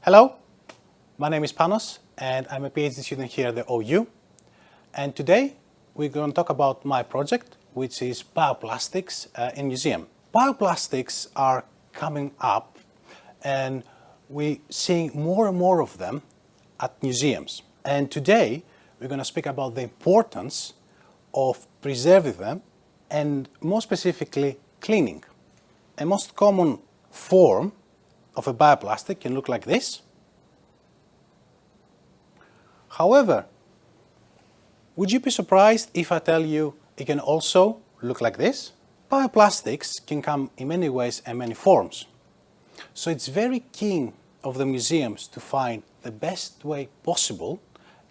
Hello, my name is Panos and I'm a PhD student here at the OU. And today we're going to talk about my project, which is bioplastics in museum. Bioplastics are coming up and we're seeing more and more of them at museums. And today we're going to speak about the importance of preserving them and more specifically cleaning. A most common form of a bioplastic can look like this. However, would you be surprised if I tell you it can also look like this? Bioplastics can come in many ways and many forms. So it's very keen of the museums to find the best way possible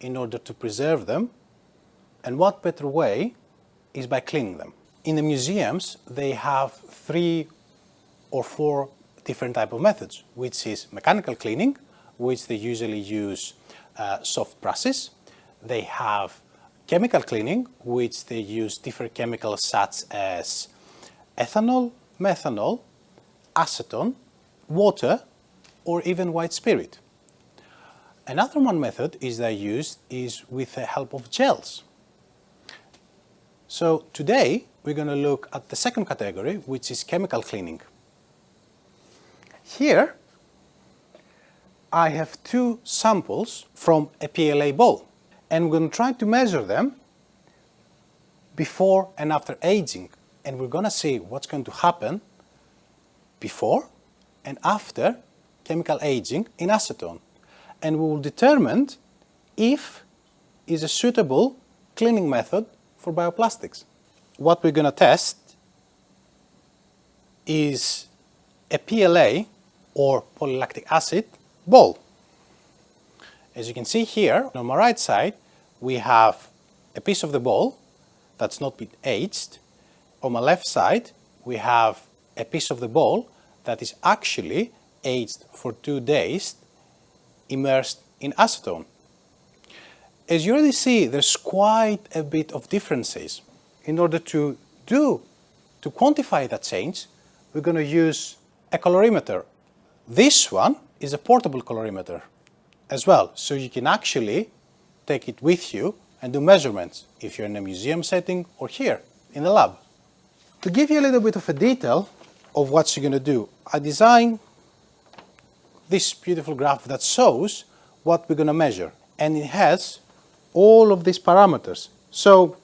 in order to preserve them, and what better way is by cleaning them. In the museums, they have 3 or 4 different types of methods, which is mechanical cleaning, which they usually use soft brushes. They have chemical cleaning, which they use different chemicals such as ethanol, methanol, acetone, water, or even white spirit. Another one method they use is with the help of gels. So today we're going to look at the second category, which is chemical cleaning. Here I have 2 samples from a PLA bowl, and we're going to try to measure them before and after aging, and we're going to see what's going to happen before and after chemical aging in acetone, and we will determine if is a suitable cleaning method for bioplastics. What we're going to test is a PLA or polylactic acid bowl. As you can see here, on my right side, we have a piece of the bowl that's not been aged. On my left side, we have a piece of the bowl that is actually aged for 2 days, immersed in acetone. As you already see, there's quite a bit of differences. In order to quantify that change, we're going to use a colorimeter. This one is a portable colorimeter as well, so you can actually take it with you and do measurements if you're in a museum setting or here in the lab. To give you a little bit of a detail of what you're going to do, I designed this beautiful graph that shows what we're going to measure, and it has all of these parameters. So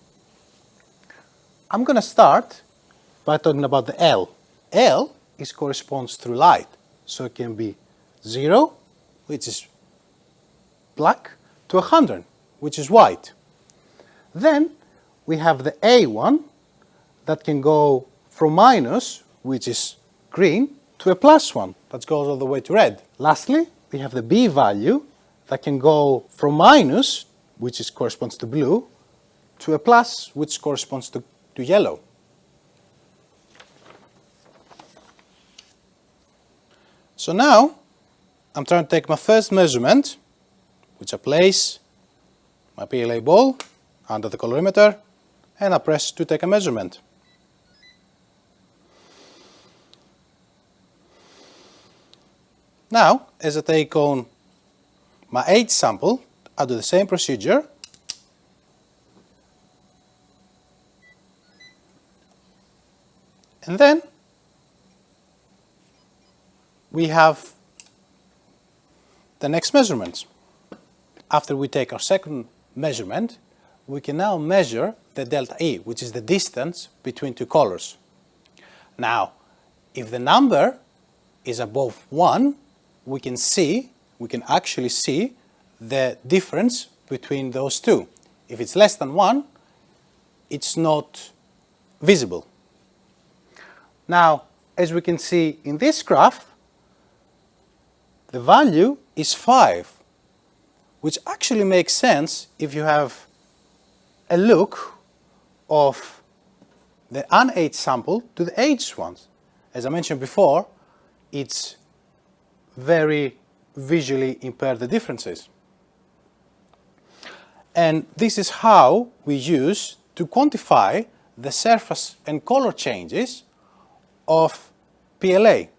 I'm going to start by talking about the L. L corresponds to light, so it can be 0, which is black, to 100, which is white. Then we have the A one that can go from minus, which is green, to a +1 that goes all the way to red. Lastly, we have the B value that can go from minus, which corresponds to blue, to a plus, which corresponds to yellow. So now I'm trying to take my first measurement, which I place my PLA ball under the colorimeter, and I press to take a measurement. Now, as I take on my age sample, I do the same procedure. And then we have the next measurements. After we take our second measurement, we can now measure the delta E, which is the distance between 2 colors. Now, if the number is above 1, we can actually see the difference between those 2. If it's less than 1, it's not visible. Now, as we can see in this graph, the value is 5, which actually makes sense if you have a look of the unaged sample to the aged ones. As I mentioned before, it's very visually impaired, the differences. And this is how we use to quantify the surface and color changes of PLA.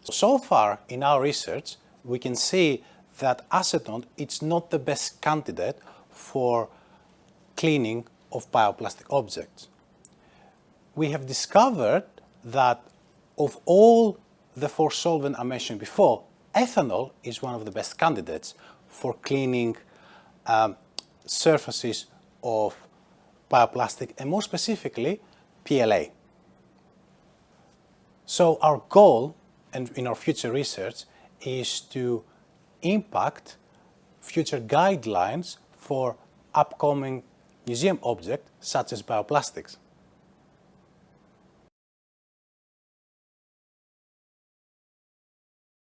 So far in our research, we can see that acetone is not the best candidate for cleaning of bioplastic objects. We have discovered that of all the 4 solvents I mentioned before, ethanol is one of the best candidates for cleaning surfaces of bioplastic, and more specifically, PLA. So our goal, and in our future research, is to impact future guidelines for upcoming museum objects such as bioplastics.